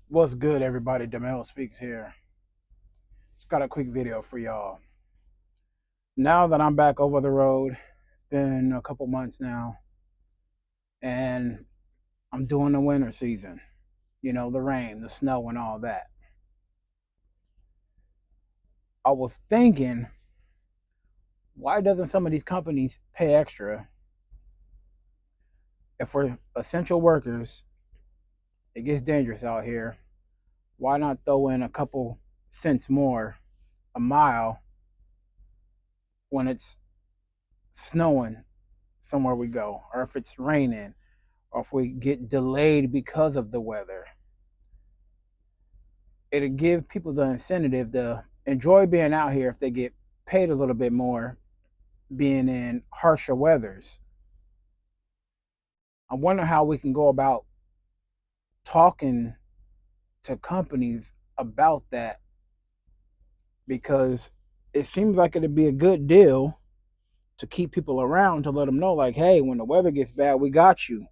What's good, everybody? Demel Speaks here. Just got a quick video for y'all. Now that I'm back over the road, it's been a couple months now, and I'm doing the winter season. The rain, the snow, and all that. I was thinking, why doesn't some of these companies pay extra if we're essential workers? It gets dangerous out here. Why not throw in a couple cents more a mile when it's snowing somewhere we go, or if it's raining, or if we get delayed because of the weather? It'll give people the incentive to enjoy being out here if they get paid a little bit more being in harsher weathers. I wonder how we can go about talking to companies about that, because it seems like it'd be a good deal to keep people around, to let them know, like, hey, when the weather gets bad, we got you.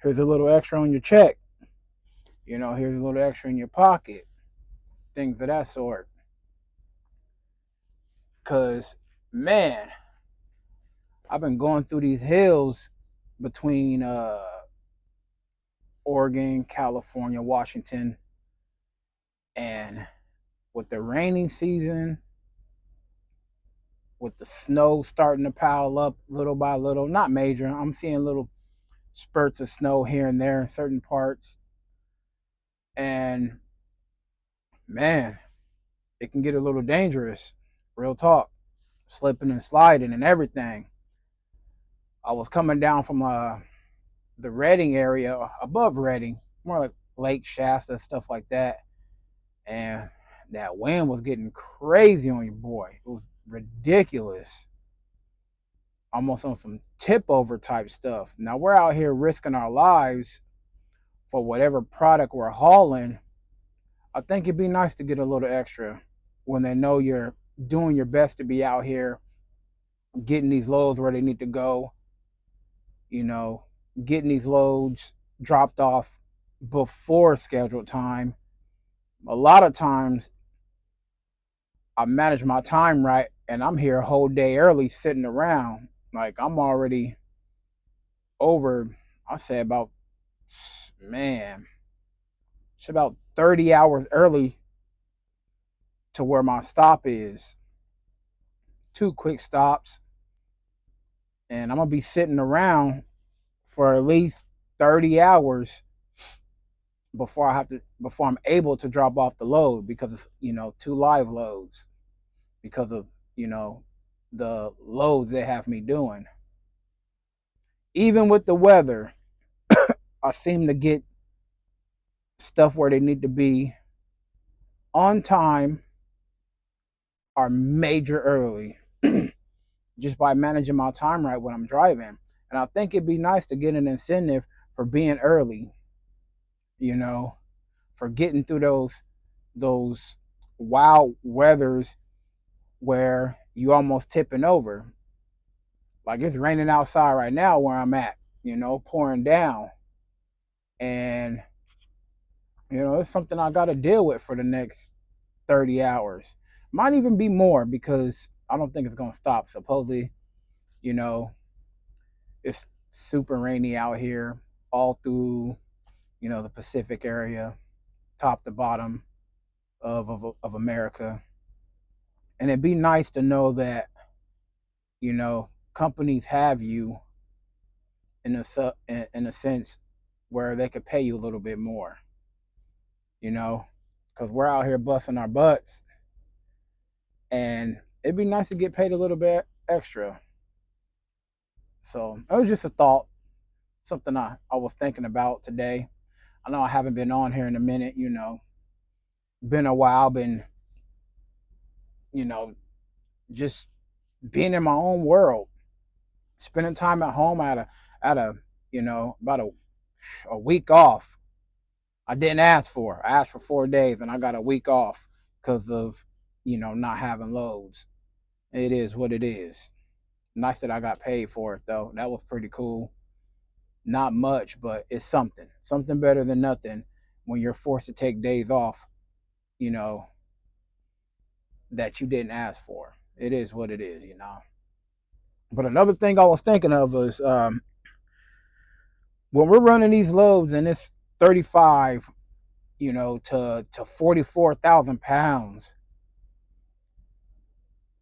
Here's a little extra on your check. Here's a little extra in your pocket. Things of that sort. Because, man, I've been going through these hills between Oregon, California, Washington, and with the rainy season, with the snow starting to pile up little by little, not major, I'm seeing little spurts of snow here and there in certain parts. And man, it can get a little dangerous. Real talk, slipping and sliding and everything. I was coming down from the Redding area, above Redding, more like Lake Shasta, stuff like that. And that wind was getting crazy on your boy. It was ridiculous. Almost on some tip over type stuff. Now we're out here risking our lives for whatever product we're hauling. I think it'd be nice to get a little extra when they know you're doing your best to be out here getting these loads where they need to go, you know, getting these loads dropped off before scheduled time. A lot of times I manage my time right and I'm here a whole day early sitting around. Like I'm already over, I say about, man, it's about 30 hours early to where my stop is. Two quick stops, and I'm gonna be sitting around for at least 30 hours before I'm able to drop off the load, because it's two live loads, because of you know the loads they have me doing. Even with the weather, I seem to get stuff where they need to be on time or major early, just by managing my time right when I'm driving. And I think it'd be nice to get an incentive for being early, you know, for getting through those wild weathers where you almost tipping over. Like it's raining outside right now where I'm at, pouring down. And it's something I got to deal with for the next 30 hours. Might even be more, because I don't think it's going to stop. Supposedly, you know, it's super rainy out here all through, the Pacific area, top to bottom of America. And it'd be nice to know that, companies have you in a sense where they could pay you a little bit more, you know, because we're out here busting our butts, and it'd be nice to get paid a little bit extra. So it was just a thought, something I was thinking about today. I know I haven't been on here in a minute, been a while, been, you know, just being in my own world, spending time at home. I had a about a week off. I didn't ask for. I asked for 4 days, and I got a week off because of not having loads. It is what it is. Nice that I got paid for it though. That was pretty cool. Not much, but it's something. Something better than nothing when you're forced to take days off, you know, that you didn't ask for. It is what it is, you know. But another thing I was thinking of was when we're running these loads and it's 35, to 44,000 pounds.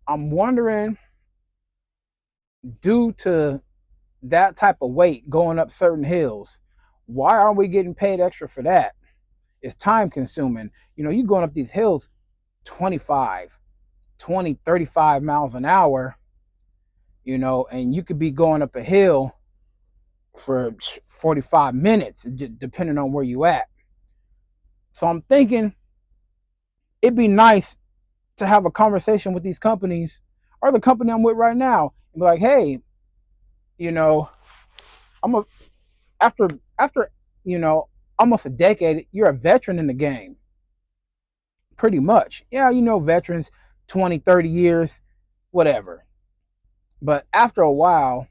I'm wondering, due to that type of weight going up certain hills, why aren't we getting paid extra for that? It's time consuming. You going up these hills 25, 20, 35 miles an hour, and you could be going up a hill for 45 minutes, depending on where you at. So I'm thinking it'd be nice to have a conversation with these companies or the company I'm with right now and be like, hey, you know, I'm a after almost a decade, you're a veteran in the game. Pretty much. Yeah, veterans 20, 30 years, whatever. But after a while,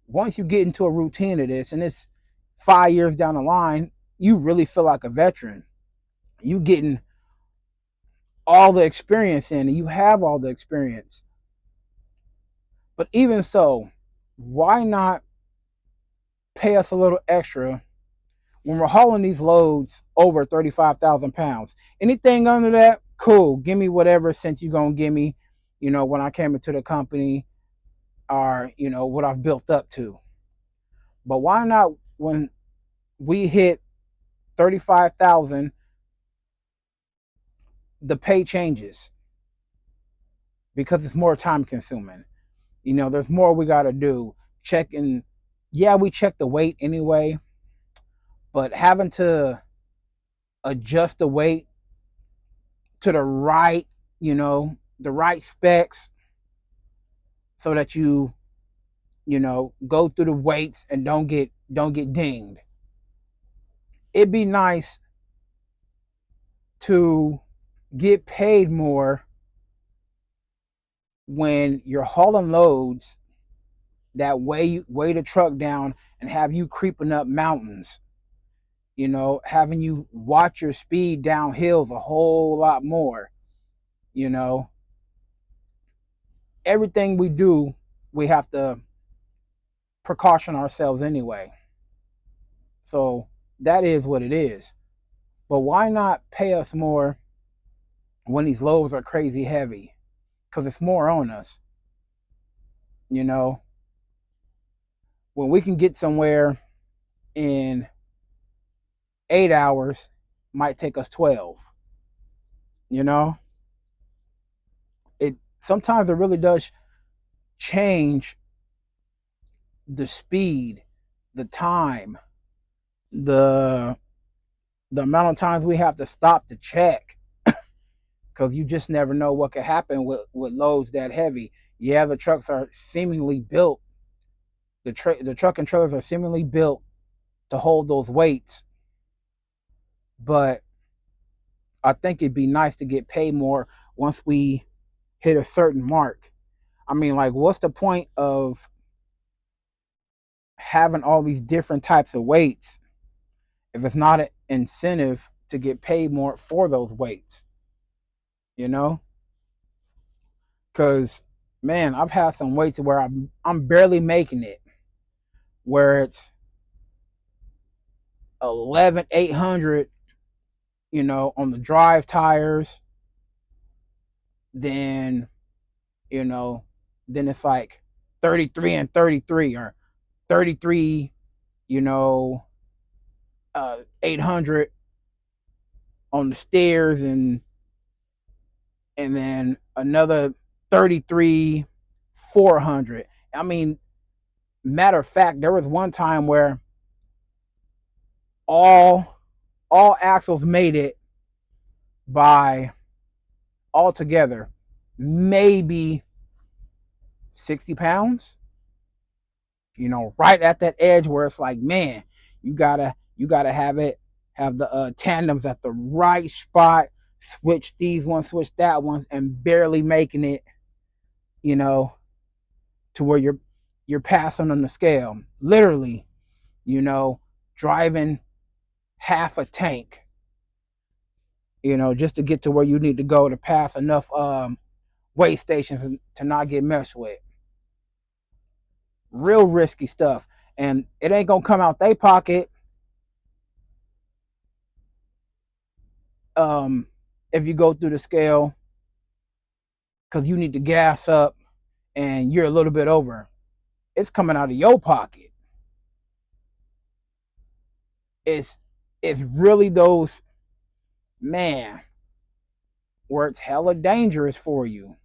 once you get into a routine of this and it's 5 years down the line, you really feel like a veteran. You getting all the experience in and you have all the experience. But even so, why not pay us a little extra when we're hauling these loads over 35,000 pounds? Anything under that, cool. Give me whatever since you're going to give me, when I came into the company or, what I've built up to. But why not when we hit 35,000, the pay changes because it's more time consuming. There's more we got to do. Checking, yeah, we check the weight anyway, but having to adjust the weight to the right specs so that go through the weights and don't get dinged. It'd be nice to get paid more when you're hauling loads that weigh the truck down and have you creeping up mountains, having you watch your speed down hills a whole lot more. you know Everything we do, we have to precaution ourselves anyway. So that is what it is. But why not pay us more when these loads are crazy heavy? Because it's more on us. You know, when we can get somewhere in 8 hours, might take us 12. You know, it sometimes it really does change the speed, the time, the the amount of times we have to stop to check because you just never know what could happen with loads that heavy. Yeah, the trucks are seemingly built. The truck and trailers are seemingly built to hold those weights, but I think it'd be nice to get paid more once we hit a certain mark. I mean, like, what's the point of having all these different types of weights if it's not an incentive to get paid more for those weights? You know, because man, I've had some weights where I'm barely making it, where it's 11,800, on the drive tires. Then you know, then it's like 33 and 33 or 33, 800 on the stairs, and then another 33 400. I mean, matter of fact, there was one time where all all axles made it by altogether maybe 60 pounds, right at that edge where it's like, man, you gotta have the tandems at the right spot, switch these ones, switch that ones, and barely making it, you know, to where you're passing on the scale. Literally, you know, driving half a tank, just to get to where you need to go to pass enough weigh stations to not get messed with. Real risky stuff. And it ain't gonna come out their pocket um, if you go through the scale because you need to gas up and you're a little bit over. It's coming out of your pocket. It's really those, man, where it's hella dangerous for you.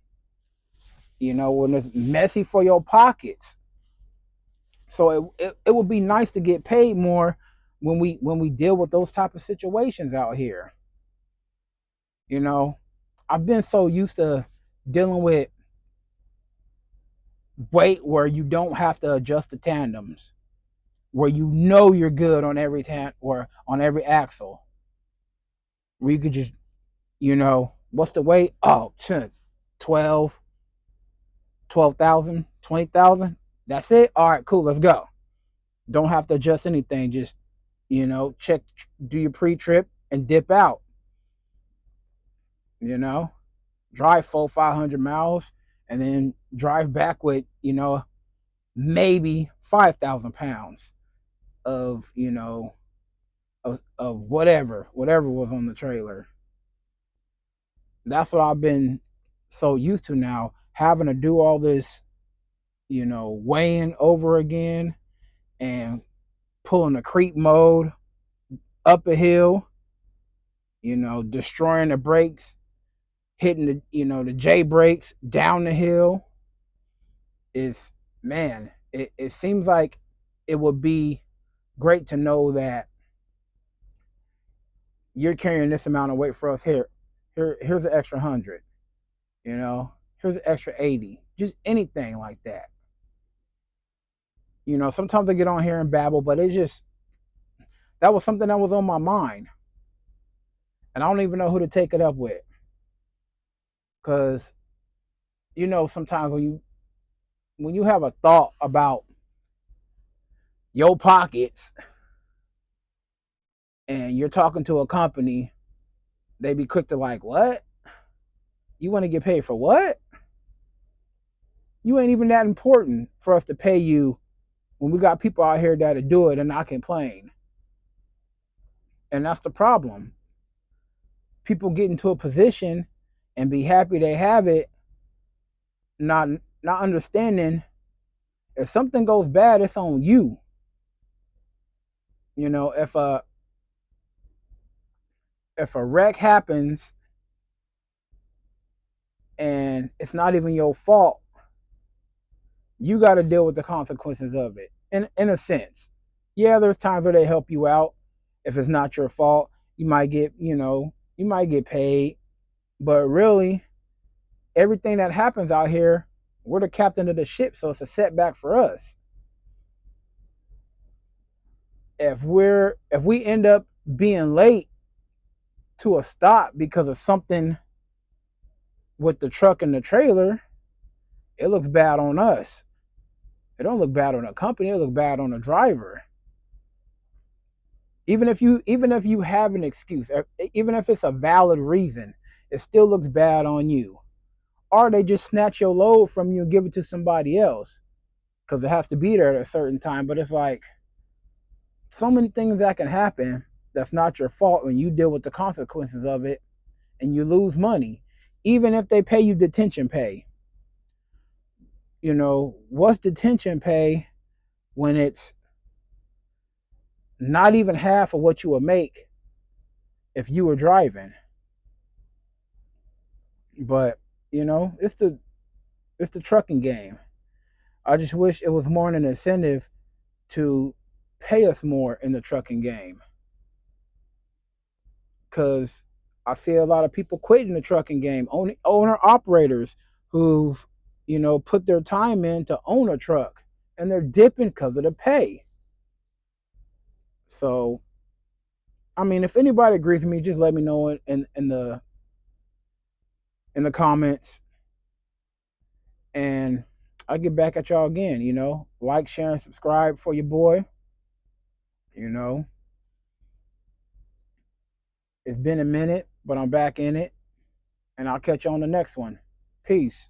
When it's messy for your pockets. So it would be nice to get paid more when we deal with those type of situations out here. You know, I've been so used to dealing with weight where you don't have to adjust the tandems, where you're good on every or on every axle, where you could just, what's the weight? Oh, 12, 12,000, 20,000. That's it. All right, cool. Let's go. Don't have to adjust anything. Just, check, do your pre-trip and dip out. You know, drive 500 miles and then drive back with, maybe 5,000 pounds of, of whatever was on the trailer. That's what I've been so used to now, having to do all this, weighing over again and pulling a creep mode up a hill, destroying the brakes, hitting the J brakes down the hill. Is, man, it seems like it would be great to know that you're carrying this amount of weight for us here. Here's an extra 100. Here's an extra 80. Just anything like that. Sometimes I get on here and babble, but it's just, that was something that was on my mind, and I don't even know who to take it up with, because sometimes when you have a thought about your pockets and you're talking to a company, they be quick to like, what? You want to get paid for what? You ain't even that important for us to pay you when we got people out here that'll do it and not complain. And that's the problem. People get into a position and be happy they have it, not not understanding if something goes bad, it's on you. If a wreck happens and it's not even your fault, you got to deal with the consequences of it. In a sense, yeah, there's times where they help you out. If it's not your fault, you might get paid, but really, everything that happens out here, we're the captain of the ship, so it's a setback for us. If we end up being late to a stop because of something with the truck and the trailer, it looks bad on us. It don't look bad on a company. It looks bad on the driver. Even if you have an excuse, even if it's a valid reason, it still looks bad on you. Or they just snatch your load from you and give it to somebody else because it has to be there at a certain time. But it's like, so many things that can happen that's not your fault when you deal with the consequences of it, and you lose money, even if they pay you detention pay. What's detention pay when it's not even half of what you would make if you were driving? But it's the trucking game. I just wish it was more an incentive to pay us more in the trucking game, because I see a lot of people quitting the trucking game. Owner operators who've put their time in to own a truck, and they're dipping because of the pay. So, I mean, if anybody agrees with me, just let me know in the comments, and I'll get back at y'all again. Like, share, and subscribe for your boy. You know, It's been a minute, but I'm back in it, and I'll catch you on the next one. Peace.